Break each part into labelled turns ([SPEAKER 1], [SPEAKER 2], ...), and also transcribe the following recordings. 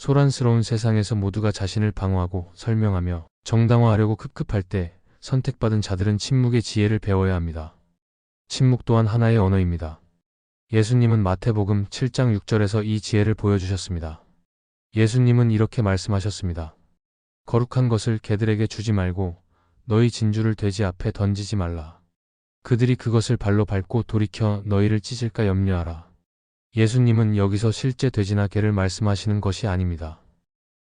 [SPEAKER 1] 소란스러운 세상에서 모두가 자신을 방어하고 설명하며 정당화하려고 급급할 때 선택받은 자들은 침묵의 지혜를 배워야 합니다. 침묵 또한 하나의 언어입니다. 예수님은 마태복음 7장 6절에서 이 지혜를 보여주셨습니다. 예수님은 이렇게 말씀하셨습니다. 거룩한 것을 개들에게 주지 말고 너희 진주를 돼지 앞에 던지지 말라. 그들이 그것을 발로 밟고 돌이켜 너희를 찢을까 염려하라. 예수님은 여기서 실제 돼지나 개를 말씀하시는 것이 아닙니다.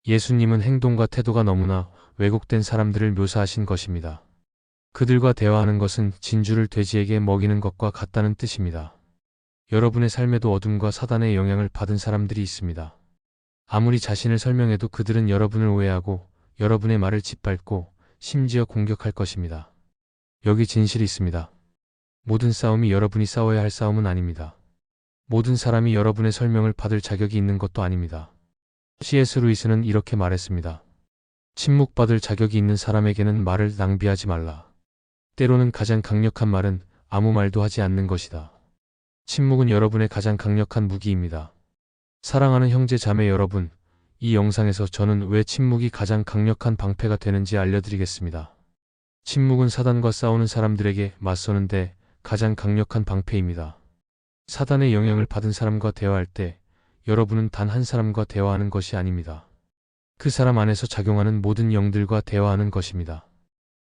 [SPEAKER 1] 예수님은 행동과 태도가 너무나 왜곡된 사람들을 묘사하신 것입니다. 그들과 대화하는 것은 진주를 돼지에게 먹이는 것과 같다는 뜻입니다. 여러분의 삶에도 어둠과 사단의 영향을 받은 사람들이 있습니다. 아무리 자신을 설명해도 그들은 여러분을 오해하고 여러분의 말을 짓밟고 심지어 공격할 것입니다. 여기 진실이 있습니다. 모든 싸움이 여러분이 싸워야 할 싸움은 아닙니다. 모든 사람이 여러분의 설명을 받을 자격이 있는 것도 아닙니다. C.S. 루이스는 이렇게 말했습니다. 침묵받을 자격이 있는 사람에게는 말을 낭비하지 말라. 때로는 가장 강력한 말은 아무 말도 하지 않는 것이다. 침묵은 여러분의 가장 강력한 무기입니다. 사랑하는 형제 자매 여러분, 이 영상에서 저는 왜 침묵이 가장 강력한 방패가 되는지 알려드리겠습니다. 침묵은 사단과 싸우는 사람들에게 맞서는데 가장 강력한 방패입니다. 사단의 영향을 받은 사람과 대화할 때 여러분은 단 한 사람과 대화하는 것이 아닙니다. 그 사람 안에서 작용하는 모든 영들과 대화하는 것입니다.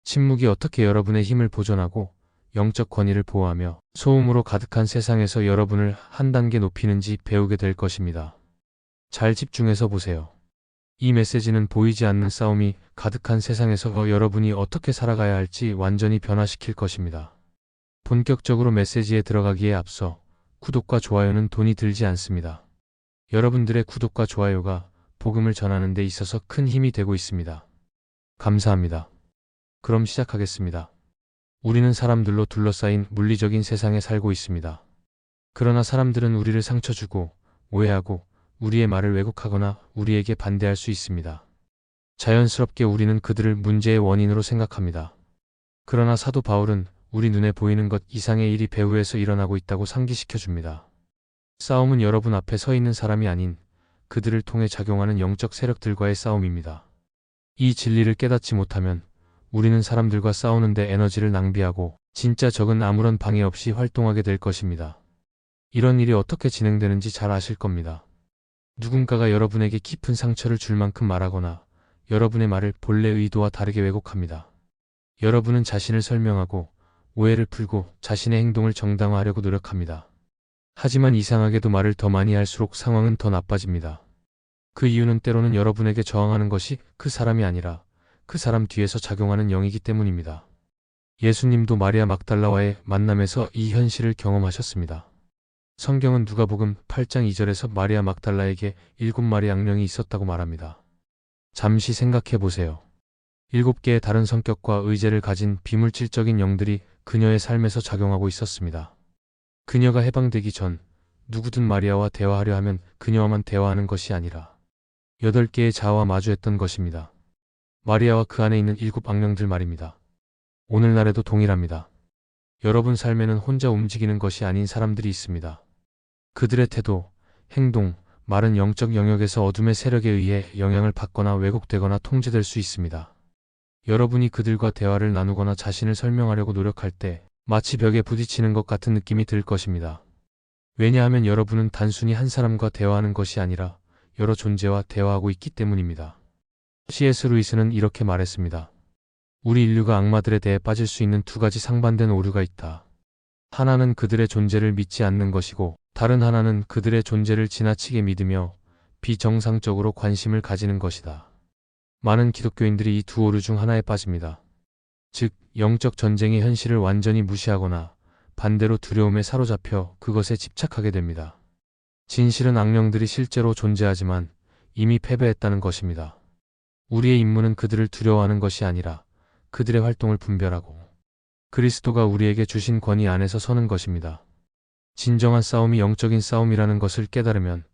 [SPEAKER 1] 침묵이 어떻게 여러분의 힘을 보존하고 영적 권위를 보호하며 소음으로 가득한 세상에서 여러분을 한 단계 높이는지 배우게 될 것입니다. 잘 집중해서 보세요. 이 메시지는 보이지 않는 싸움이 가득한 세상에서 여러분이 어떻게 살아가야 할지 완전히 변화시킬 것입니다. 본격적으로 메시지에 들어가기에 앞서 구독과 좋아요는 돈이 들지 않습니다. 여러분들의 구독과 좋아요가 복음을 전하는 데 있어서 큰 힘이 되고 있습니다. 감사합니다. 그럼 시작하겠습니다. 우리는 사람들로 둘러싸인 물리적인 세상에 살고 있습니다. 그러나 사람들은 우리를 상처주고 오해하고 우리의 말을 왜곡하거나 우리에게 반대할 수 있습니다. 자연스럽게 우리는 그들을 문제의 원인으로 생각합니다. 그러나 사도 바울은 우리 눈에 보이는 것 이상의 일이 배후에서 일어나고 있다고 상기시켜줍니다. 싸움은 여러분 앞에 서 있는 사람이 아닌 그들을 통해 작용하는 영적 세력들과의 싸움입니다. 이 진리를 깨닫지 못하면 우리는 사람들과 싸우는데 에너지를 낭비하고 진짜 적은 아무런 방해 없이 활동하게 될 것입니다. 이런 일이 어떻게 진행되는지 잘 아실 겁니다. 누군가가 여러분에게 깊은 상처를 줄 만큼 말하거나 여러분의 말을 본래 의도와 다르게 왜곡합니다. 여러분은 자신을 설명하고 오해를 풀고 자신의 행동을 정당화하려고 노력합니다. 하지만 이상하게도 말을 더 많이 할수록 상황은 더 나빠집니다. 그 이유는 때로는 여러분에게 저항하는 것이 그 사람이 아니라 그 사람 뒤에서 작용하는 영이기 때문입니다. 예수님도 마리아 막달라와의 만남에서 이 현실을 경험하셨습니다. 성경은 누가복음 8장 2절에서 마리아 막달라에게 7마리 악령이 있었다고 말합니다. 잠시 생각해 보세요. 7개의 다른 성격과 의제를 가진 비물질적인 영들이 그녀의 삶에서 작용하고 있었습니다. 그녀가 해방되기 전 누구든 마리아와 대화하려 하면 그녀와만 대화하는 것이 아니라 8개의 자아와 마주했던 것입니다. 마리아와 그 안에 있는 7 악령들 말입니다. 오늘날에도 동일합니다. 여러분 삶에는 혼자 움직이는 것이 아닌 사람들이 있습니다. 그들의 태도, 행동, 말은 영적 영역에서 어둠의 세력에 의해 영향을 받거나 왜곡되거나 통제될 수 있습니다. 여러분이 그들과 대화를 나누거나 자신을 설명하려고 노력할 때 마치 벽에 부딪히는 것 같은 느낌이 들 것입니다. 왜냐하면 여러분은 단순히 한 사람과 대화하는 것이 아니라 여러 존재와 대화하고 있기 때문입니다. C.S. 루이스는 이렇게 말했습니다. 우리 인류가 악마들에 대해 빠질 수 있는 2가지 상반된 오류가 있다. 하나는 그들의 존재를 믿지 않는 것이고 다른 하나는 그들의 존재를 지나치게 믿으며 비정상적으로 관심을 가지는 것이다. 많은 기독교인들이 이 2 오류 중 하나에 빠집니다. 즉, 영적 전쟁의 현실을 완전히 무시하거나 반대로 두려움에 사로잡혀 그것에 집착하게 됩니다. 진실은 악령들이 실제로 존재하지만 이미 패배했다는 것입니다. 우리의 임무는 그들을 두려워하는 것이 아니라 그들의 활동을 분별하고 그리스도가 우리에게 주신 권위 안에서 서는 것입니다. 진정한 싸움이 영적인 싸움이라는 것을 깨달으면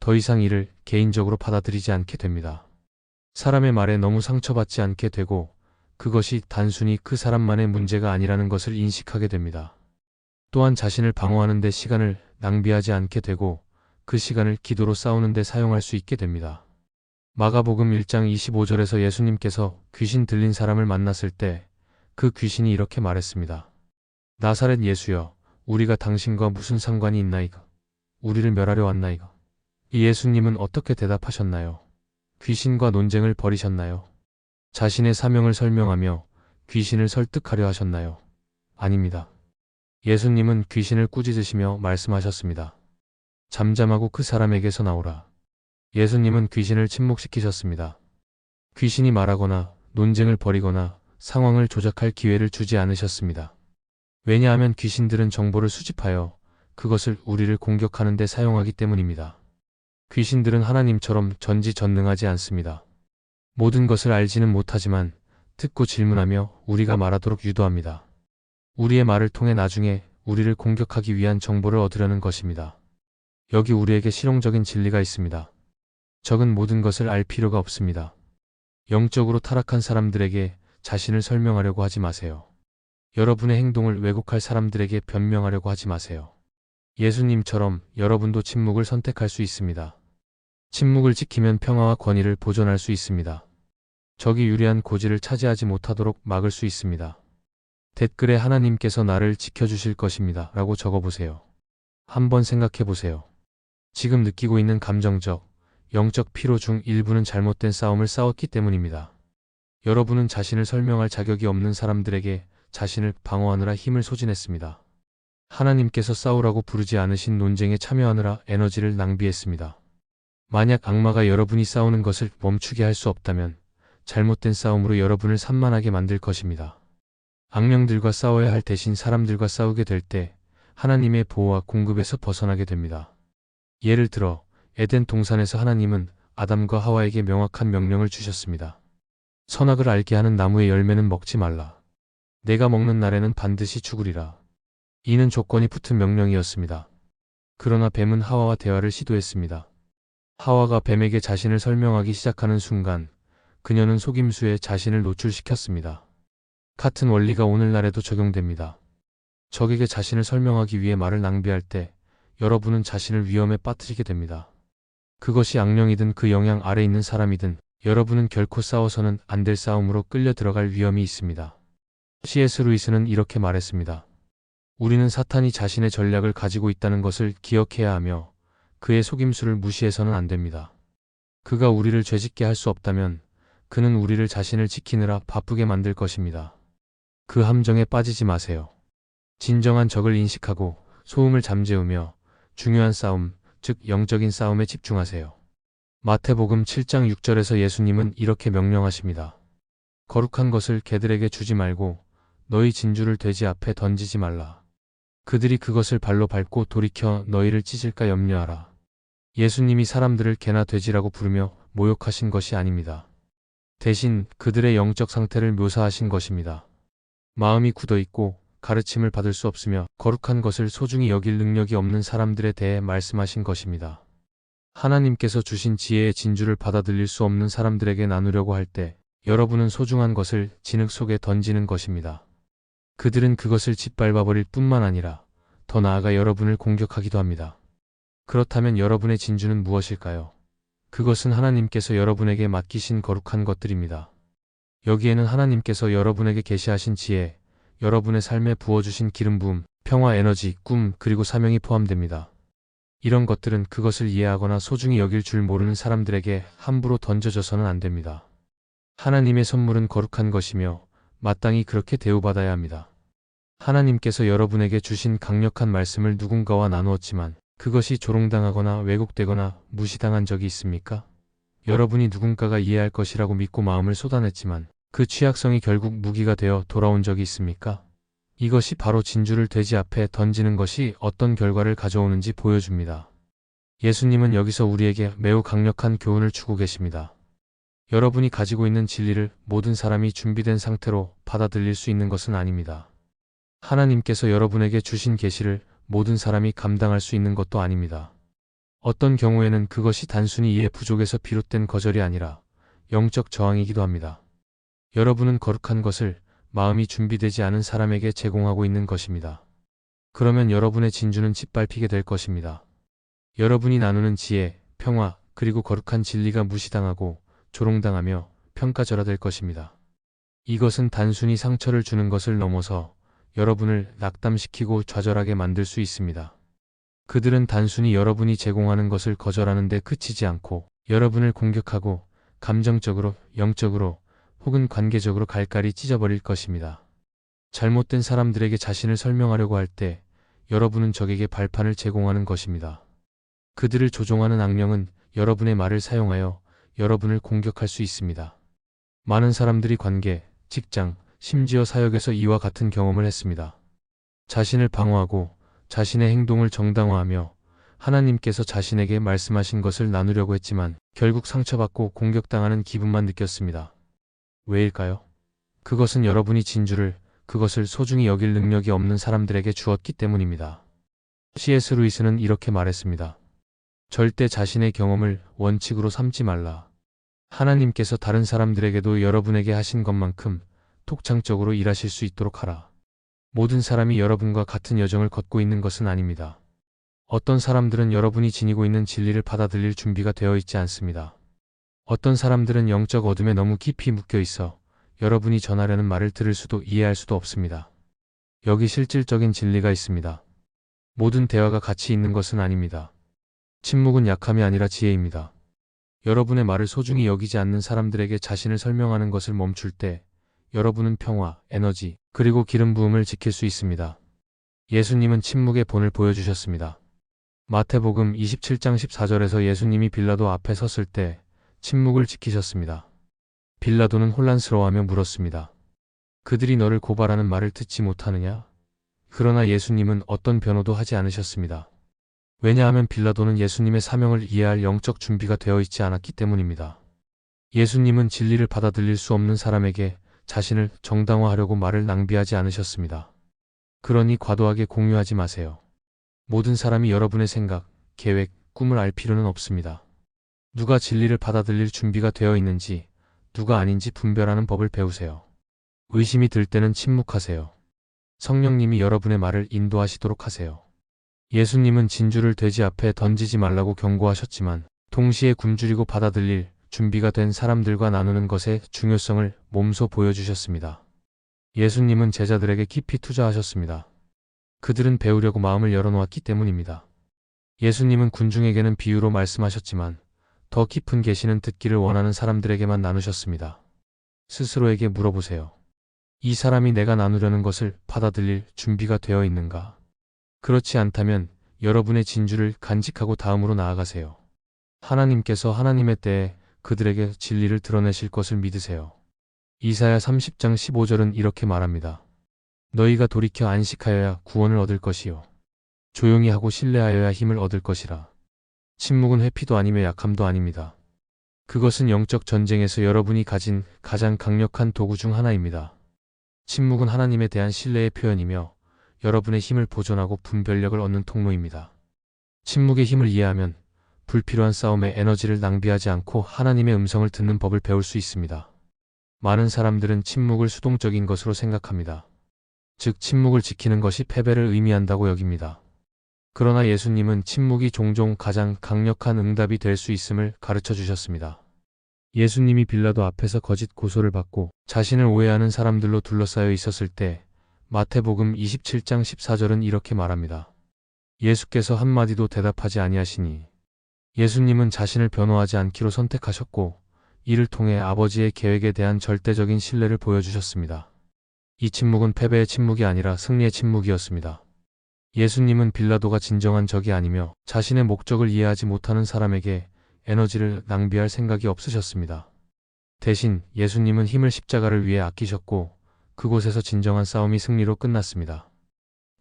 [SPEAKER 1] 더 이상 이를 개인적으로 받아들이지 않게 됩니다. 사람의 말에 너무 상처받지 않게 되고 그것이 단순히 그 사람만의 문제가 아니라는 것을 인식하게 됩니다. 또한 자신을 방어하는 데 시간을 낭비하지 않게 되고 그 시간을 기도로 싸우는 데 사용할 수 있게 됩니다. 마가복음 1장 25절에서 예수님께서 귀신 들린 사람을 만났을 때 그 귀신이 이렇게 말했습니다. 나사렛 예수여, 우리가 당신과 무슨 상관이 있나이까? 우리를 멸하려 왔나이까? 이 예수님은 어떻게 대답하셨나요? 귀신과 논쟁을 벌이셨나요? 자신의 사명을 설명하며 귀신을 설득하려 하셨나요? 아닙니다. 예수님은 귀신을 꾸짖으시며 말씀하셨습니다. 잠잠하고 그 사람에게서 나오라. 예수님은 귀신을 침묵시키셨습니다. 귀신이 말하거나 논쟁을 벌이거나 상황을 조작할 기회를 주지 않으셨습니다. 왜냐하면 귀신들은 정보를 수집하여 그것을 우리를 공격하는 데 사용하기 때문입니다. 귀신들은 하나님처럼 전지전능하지 않습니다. 모든 것을 알지는 못하지만 듣고 질문하며 우리가 말하도록 유도합니다. 우리의 말을 통해 나중에 우리를 공격하기 위한 정보를 얻으려는 것입니다. 여기 우리에게 실용적인 진리가 있습니다. 적은 모든 것을 알 필요가 없습니다. 영적으로 타락한 사람들에게 자신을 설명하려고 하지 마세요. 여러분의 행동을 왜곡할 사람들에게 변명하려고 하지 마세요. 예수님처럼 여러분도 침묵을 선택할 수 있습니다. 침묵을 지키면 평화와 권위를 보존할 수 있습니다. 적이 유리한 고지를 차지하지 못하도록 막을 수 있습니다. 댓글에 하나님께서 나를 지켜주실 것입니다 라고 적어보세요. 한번 생각해보세요. 지금 느끼고 있는 감정적, 영적 피로 중 일부는 잘못된 싸움을 싸웠기 때문입니다. 여러분은 자신을 설명할 자격이 없는 사람들에게 자신을 방어하느라 힘을 소진했습니다. 하나님께서 싸우라고 부르지 않으신 논쟁에 참여하느라 에너지를 낭비했습니다. 만약 악마가 여러분이 싸우는 것을 멈추게 할 수 없다면 잘못된 싸움으로 여러분을 산만하게 만들 것입니다. 악령들과 싸워야 할 대신 사람들과 싸우게 될 때 하나님의 보호와 공급에서 벗어나게 됩니다. 예를 들어 에덴 동산에서 하나님은 아담과 하와에게 명확한 명령을 주셨습니다. 선악을 알게 하는 나무의 열매는 먹지 말라. 내가 먹는 날에는 반드시 죽으리라. 이는 조건이 붙은 명령이었습니다. 그러나 뱀은 하와와 대화를 시도했습니다. 하와가 뱀에게 자신을 설명하기 시작하는 순간 그녀는 속임수에 자신을 노출시켰습니다. 같은 원리가 오늘날에도 적용됩니다. 적에게 자신을 설명하기 위해 말을 낭비할 때 여러분은 자신을 위험에 빠뜨리게 됩니다. 그것이 악령이든 그 영향 아래 있는 사람이든 여러분은 결코 싸워서는 안 될 싸움으로 끌려 들어갈 위험이 있습니다. C.S. 루이스는 이렇게 말했습니다. 우리는 사탄이 자신의 전략을 가지고 있다는 것을 기억해야 하며 그의 속임수를 무시해서는 안 됩니다. 그가 우리를 죄짓게 할 수 없다면 그는 우리를 자신을 지키느라 바쁘게 만들 것입니다. 그 함정에 빠지지 마세요. 진정한 적을 인식하고 소음을 잠재우며 중요한 싸움, 즉 영적인 싸움에 집중하세요. 마태복음 7장 6절에서 예수님은 이렇게 명령하십니다. 거룩한 것을 개들에게 주지 말고 너희 진주를 돼지 앞에 던지지 말라. 그들이 그것을 발로 밟고 돌이켜 너희를 찢을까 염려하라. 예수님이 사람들을 개나 돼지라고 부르며 모욕하신 것이 아닙니다. 대신 그들의 영적 상태를 묘사하신 것입니다. 마음이 굳어있고 가르침을 받을 수 없으며 거룩한 것을 소중히 여길 능력이 없는 사람들에 대해 말씀하신 것입니다. 하나님께서 주신 지혜의 진주를 받아들일 수 없는 사람들에게 나누려고 할 때 여러분은 소중한 것을 진흙 속에 던지는 것입니다. 그들은 그것을 짓밟아버릴 뿐만 아니라 더 나아가 여러분을 공격하기도 합니다. 그렇다면 여러분의 진주는 무엇일까요? 그것은 하나님께서 여러분에게 맡기신 거룩한 것들입니다. 여기에는 하나님께서 여러분에게 계시하신 지혜, 여러분의 삶에 부어주신 기름 부음, 평화, 에너지, 꿈, 그리고 사명이 포함됩니다. 이런 것들은 그것을 이해하거나 소중히 여길 줄 모르는 사람들에게 함부로 던져져서는 안 됩니다. 하나님의 선물은 거룩한 것이며 마땅히 그렇게 대우받아야 합니다. 하나님께서 여러분에게 주신 강력한 말씀을 누군가와 나누었지만 그것이 조롱당하거나 왜곡되거나 무시당한 적이 있습니까? 여러분이 누군가가 이해할 것이라고 믿고 마음을 쏟아냈지만 그 취약성이 결국 무기가 되어 돌아온 적이 있습니까? 이것이 바로 진주를 돼지 앞에 던지는 것이 어떤 결과를 가져오는지 보여줍니다. 예수님은 여기서 우리에게 매우 강력한 교훈을 주고 계십니다. 여러분이 가지고 있는 진리를 모든 사람이 준비된 상태로 받아들일 수 있는 것은 아닙니다. 하나님께서 여러분에게 주신 계시를 모든 사람이 감당할 수 있는 것도 아닙니다. 어떤 경우에는 그것이 단순히 이해 부족에서 비롯된 거절이 아니라 영적 저항이기도 합니다. 여러분은 거룩한 것을 마음이 준비되지 않은 사람에게 제공하고 있는 것입니다. 그러면 여러분의 진주는 짓밟히게 될 것입니다. 여러분이 나누는 지혜, 평화, 그리고 거룩한 진리가 무시당하고 조롱당하며 평가절하될 것입니다. 이것은 단순히 상처를 주는 것을 넘어서 여러분을 낙담시키고 좌절하게 만들 수 있습니다. 그들은 단순히 여러분이 제공하는 것을 거절하는 데 그치지 않고 여러분을 공격하고 감정적으로, 영적으로 혹은 관계적으로 갈갈이 찢어버릴 것입니다. 잘못된 사람들에게 자신을 설명하려고 할 때 여러분은 적에게 발판을 제공하는 것입니다. 그들을 조종하는 악령은 여러분의 말을 사용하여 여러분을 공격할 수 있습니다. 많은 사람들이 관계, 직장, 심지어 사역에서 이와 같은 경험을 했습니다. 자신을 방어하고 자신의 행동을 정당화하며 하나님께서 자신에게 말씀하신 것을 나누려고 했지만 결국 상처받고 공격당하는 기분만 느꼈습니다. 왜일까요? 그것은 여러분이 진주를, 그것을 소중히 여길 능력이 없는 사람들에게 주었기 때문입니다. C.S. 루이스는 이렇게 말했습니다. 절대 자신의 경험을 원칙으로 삼지 말라. 하나님께서 다른 사람들에게도 여러분에게 하신 것만큼 독창적으로 일하실 수 있도록 하라. 모든 사람이 여러분과 같은 여정을 걷고 있는 것은 아닙니다. 어떤 사람들은 여러분이 지니고 있는 진리를 받아들일 준비가 되어 있지 않습니다. 어떤 사람들은 영적 어둠에 너무 깊이 묶여 있어 여러분이 전하려는 말을 들을 수도 이해할 수도 없습니다. 여기 실질적인 진리가 있습니다. 모든 대화가 가치 있는 것은 아닙니다. 침묵은 약함이 아니라 지혜입니다. 여러분의 말을 소중히 여기지 않는 사람들에게 자신을 설명하는 것을 멈출 때 여러분은 평화, 에너지, 그리고 기름 부음을 지킬 수 있습니다. 예수님은 침묵의 본을 보여주셨습니다. 마태복음 27장 14절에서 예수님이 빌라도 앞에 섰을 때 침묵을 지키셨습니다. 빌라도는 혼란스러워하며 물었습니다. 그들이 너를 고발하는 말을 듣지 못하느냐? 그러나 예수님은 어떤 변호도 하지 않으셨습니다. 왜냐하면 빌라도는 예수님의 사명을 이해할 영적 준비가 되어 있지 않았기 때문입니다. 예수님은 진리를 받아들일 수 없는 사람에게 자신을 정당화하려고 말을 낭비하지 않으셨습니다. 그러니 과도하게 공유하지 마세요. 모든 사람이 여러분의 생각, 계획, 꿈을 알 필요는 없습니다. 누가 진리를 받아들일 준비가 되어 있는지, 누가 아닌지 분별하는 법을 배우세요. 의심이 들 때는 침묵하세요. 성령님이 여러분의 말을 인도하시도록 하세요. 예수님은 진주를 돼지 앞에 던지지 말라고 경고하셨지만 동시에 굶주리고 받아들일 준비가 된 사람들과 나누는 것의 중요성을 몸소 보여주셨습니다. 예수님은 제자들에게 깊이 투자하셨습니다. 그들은 배우려고 마음을 열어놓았기 때문입니다. 예수님은 군중에게는 비유로 말씀하셨지만 더 깊은 계시는 듣기를 원하는 사람들에게만 나누셨습니다. 스스로에게 물어보세요. 이 사람이 내가 나누려는 것을 받아들일 준비가 되어 있는가? 그렇지 않다면 여러분의 진주를 간직하고 다음으로 나아가세요. 하나님께서 하나님의 때에 그들에게 진리를 드러내실 것을 믿으세요. 이사야 30장 15절은 이렇게 말합니다. 너희가 돌이켜 안식하여야 구원을 얻을 것이요. 조용히 하고 신뢰하여야 힘을 얻을 것이라. 침묵은 회피도 아니며 약함도 아닙니다. 그것은 영적 전쟁에서 여러분이 가진 가장 강력한 도구 중 하나입니다. 침묵은 하나님에 대한 신뢰의 표현이며 여러분의 힘을 보존하고 분별력을 얻는 통로입니다. 침묵의 힘을 이해하면 불필요한 싸움에 에너지를 낭비하지 않고 하나님의 음성을 듣는 법을 배울 수 있습니다. 많은 사람들은 침묵을 수동적인 것으로 생각합니다. 즉 침묵을 지키는 것이 패배를 의미한다고 여깁니다. 그러나 예수님은 침묵이 종종 가장 강력한 응답이 될 수 있음을 가르쳐 주셨습니다. 예수님이 빌라도 앞에서 거짓 고소를 받고 자신을 오해하는 사람들로 둘러싸여 있었을 때 마태복음 27장 14절은 이렇게 말합니다. 예수께서 한마디도 대답하지 아니하시니 예수님은 자신을 변호하지 않기로 선택하셨고 이를 통해 아버지의 계획에 대한 절대적인 신뢰를 보여주셨습니다. 이 침묵은 패배의 침묵이 아니라 승리의 침묵이었습니다. 예수님은 빌라도가 진정한 적이 아니며 자신의 목적을 이해하지 못하는 사람에게 에너지를 낭비할 생각이 없으셨습니다. 대신 예수님은 힘을 십자가를 위해 아끼셨고 그곳에서 진정한 싸움이 승리로 끝났습니다.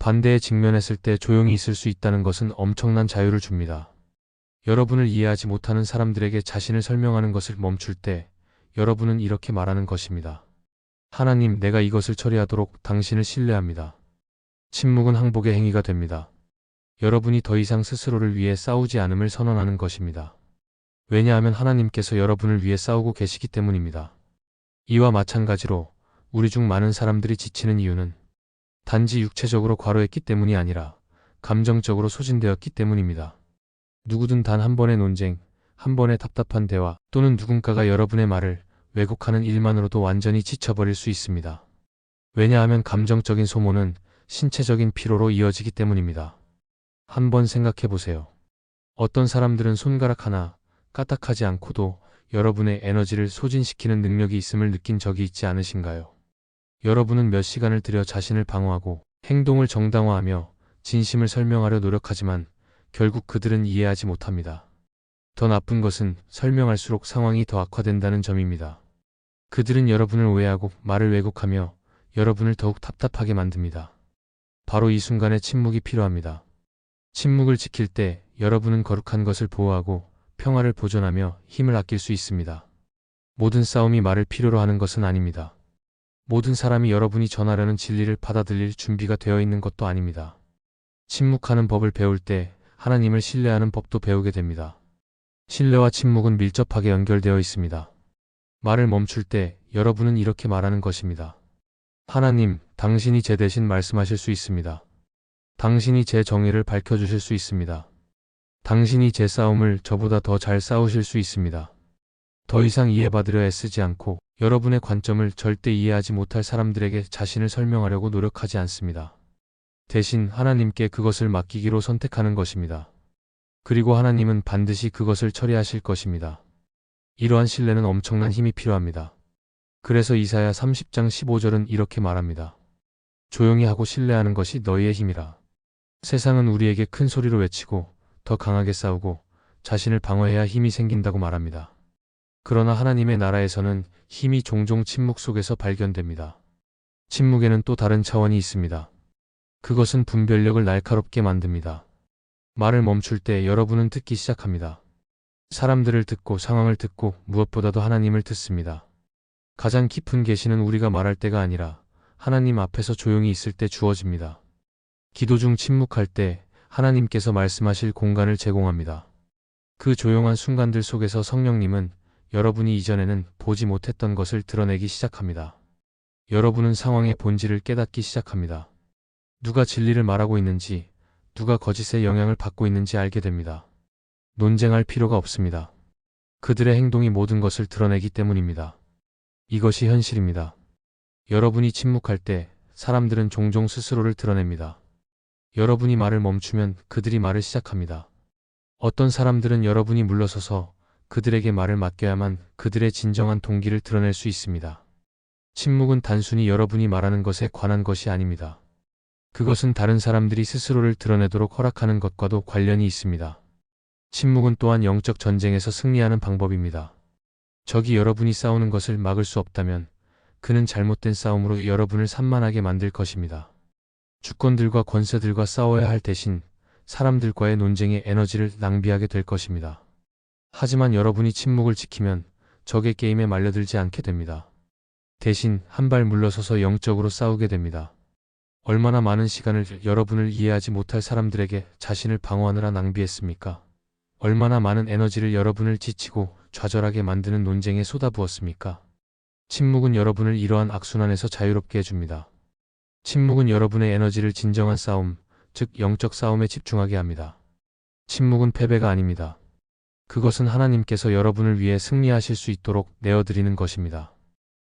[SPEAKER 1] 반대에 직면했을 때 조용히 있을 수 있다는 것은 엄청난 자유를 줍니다. 여러분을 이해하지 못하는 사람들에게 자신을 설명하는 것을 멈출 때 여러분은 이렇게 말하는 것입니다. 하나님, 내가 이것을 처리하도록 당신을 신뢰합니다. 침묵은 항복의 행위가 됩니다. 여러분이 더 이상 스스로를 위해 싸우지 않음을 선언하는 것입니다. 왜냐하면 하나님께서 여러분을 위해 싸우고 계시기 때문입니다. 이와 마찬가지로 우리 중 많은 사람들이 지치는 이유는 단지 육체적으로 과로했기 때문이 아니라 감정적으로 소진되었기 때문입니다. 누구든 단 한 번의 논쟁, 한 번의 답답한 대화 또는 누군가가 여러분의 말을 왜곡하는 일만으로도 완전히 지쳐버릴 수 있습니다. 왜냐하면 감정적인 소모는 신체적인 피로로 이어지기 때문입니다. 한번 생각해 보세요. 어떤 사람들은 손가락 하나 까딱하지 않고도 여러분의 에너지를 소진시키는 능력이 있음을 느낀 적이 있지 않으신가요? 여러분은 몇 시간을 들여 자신을 방어하고 행동을 정당화하며 진심을 설명하려 노력하지만 결국 그들은 이해하지 못합니다. 더 나쁜 것은 설명할수록 상황이 더 악화된다는 점입니다. 그들은 여러분을 오해하고 말을 왜곡하며 여러분을 더욱 답답하게 만듭니다. 바로 이 순간에 침묵이 필요합니다. 침묵을 지킬 때 여러분은 거룩한 것을 보호하고 평화를 보존하며 힘을 아낄 수 있습니다. 모든 싸움이 말을 필요로 하는 것은 아닙니다. 모든 사람이 여러분이 전하려는 진리를 받아들일 준비가 되어 있는 것도 아닙니다. 침묵하는 법을 배울 때 하나님을 신뢰하는 법도 배우게 됩니다. 신뢰와 침묵은 밀접하게 연결되어 있습니다. 말을 멈출 때 여러분은 이렇게 말하는 것입니다. 하나님, 당신이 제 대신 말씀하실 수 있습니다. 당신이 제 정의를 밝혀주실 수 있습니다. 당신이 제 싸움을 저보다 더 잘 싸우실 수 있습니다. 더 이상 이해받으려 애쓰지 않고 여러분의 관점을 절대 이해하지 못할 사람들에게 자신을 설명하려고 노력하지 않습니다. 대신 하나님께 그것을 맡기기로 선택하는 것입니다. 그리고 하나님은 반드시 그것을 처리하실 것입니다. 이러한 신뢰는 엄청난 힘이 필요합니다. 그래서 이사야 30장 15절은 이렇게 말합니다. 조용히 하고 신뢰하는 것이 너희의 힘이라. 세상은 우리에게 큰 소리로 외치고 더 강하게 싸우고 자신을 방어해야 힘이 생긴다고 말합니다. 그러나 하나님의 나라에서는 힘이 종종 침묵 속에서 발견됩니다. 침묵에는 또 다른 차원이 있습니다. 그것은 분별력을 날카롭게 만듭니다. 말을 멈출 때 여러분은 듣기 시작합니다. 사람들을 듣고 상황을 듣고 무엇보다도 하나님을 듣습니다. 가장 깊은 계시는 우리가 말할 때가 아니라 하나님 앞에서 조용히 있을 때 주어집니다. 기도 중 침묵할 때 하나님께서 말씀하실 공간을 제공합니다. 그 조용한 순간들 속에서 성령님은 여러분이 이전에는 보지 못했던 것을 드러내기 시작합니다. 여러분은 상황의 본질을 깨닫기 시작합니다. 누가 진리를 말하고 있는지, 누가 거짓의 영향을 받고 있는지 알게 됩니다. 논쟁할 필요가 없습니다. 그들의 행동이 모든 것을 드러내기 때문입니다. 이것이 현실입니다. 여러분이 침묵할 때 사람들은 종종 스스로를 드러냅니다. 여러분이 말을 멈추면 그들이 말을 시작합니다. 어떤 사람들은 여러분이 물러서서 그들에게 말을 맡겨야만 그들의 진정한 동기를 드러낼 수 있습니다. 침묵은 단순히 여러분이 말하는 것에 관한 것이 아닙니다. 그것은 다른 사람들이 스스로를 드러내도록 허락하는 것과도 관련이 있습니다. 침묵은 또한 영적 전쟁에서 승리하는 방법입니다. 적이 여러분이 싸우는 것을 막을 수 없다면 그는 잘못된 싸움으로 여러분을 산만하게 만들 것입니다. 주권들과 권세들과 싸워야 할 대신 사람들과의 논쟁에 에너지를 낭비하게 될 것입니다. 하지만 여러분이 침묵을 지키면 적의 게임에 말려들지 않게 됩니다. 대신 한 발 물러서서 영적으로 싸우게 됩니다. 얼마나 많은 시간을 여러분을 이해하지 못할 사람들에게 자신을 방어하느라 낭비했습니까? 얼마나 많은 에너지를 여러분을 지치고 좌절하게 만드는 논쟁에 쏟아부었습니까? 침묵은 여러분을 이러한 악순환에서 자유롭게 해줍니다. 침묵은 여러분의 에너지를 진정한 싸움, 즉 영적 싸움에 집중하게 합니다. 침묵은 패배가 아닙니다. 그것은 하나님께서 여러분을 위해 승리하실 수 있도록 내어드리는 것입니다.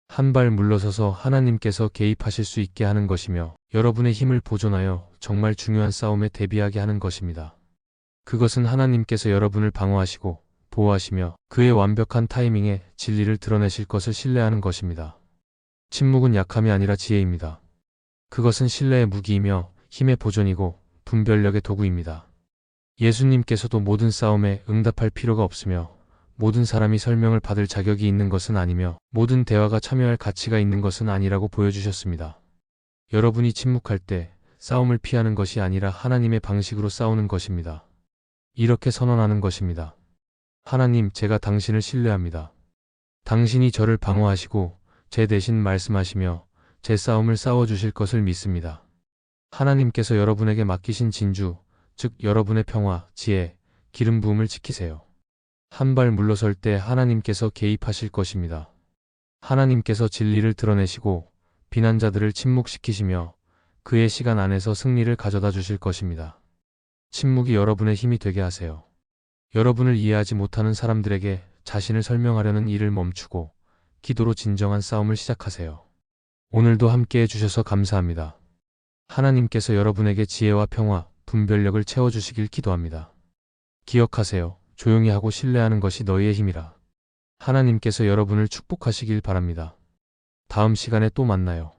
[SPEAKER 1] 한 발 물러서서 하나님께서 개입하실 수 있게 하는 것이며 여러분의 힘을 보존하여 정말 중요한 싸움에 대비하게 하는 것입니다. 그것은 하나님께서 여러분을 방어하시고 보호하시며 그의 완벽한 타이밍에 진리를 드러내실 것을 신뢰하는 것입니다. 침묵은 약함이 아니라 지혜입니다. 그것은 신뢰의 무기이며 힘의 보존이고 분별력의 도구입니다. 예수님께서도 모든 싸움에 응답할 필요가 없으며 모든 사람이 설명을 받을 자격이 있는 것은 아니며 모든 대화가 참여할 가치가 있는 것은 아니라고 보여주셨습니다. 여러분이 침묵할 때 싸움을 피하는 것이 아니라 하나님의 방식으로 싸우는 것입니다. 이렇게 선언하는 것입니다. 하나님, 제가 당신을 신뢰합니다. 당신이 저를 방어하시고 제 대신 말씀하시며 제 싸움을 싸워주실 것을 믿습니다. 하나님께서 여러분에게 맡기신 진주, 즉 여러분의 평화, 지혜, 기름 부음을 지키세요. 한 발 물러설 때 하나님께서 개입하실 것입니다. 하나님께서 진리를 드러내시고 비난자들을 침묵시키시며 그의 시간 안에서 승리를 가져다 주실 것입니다. 침묵이 여러분의 힘이 되게 하세요. 여러분을 이해하지 못하는 사람들에게 자신을 설명하려는 일을 멈추고 기도로 진정한 싸움을 시작하세요. 오늘도 함께 해주셔서 감사합니다. 하나님께서 여러분에게 지혜와 평화, 분별력을 채워주시길 기도합니다. 기억하세요. 조용히 하고 신뢰하는 것이 너희의 힘이라. 하나님께서 여러분을 축복하시길 바랍니다. 다음 시간에 또 만나요.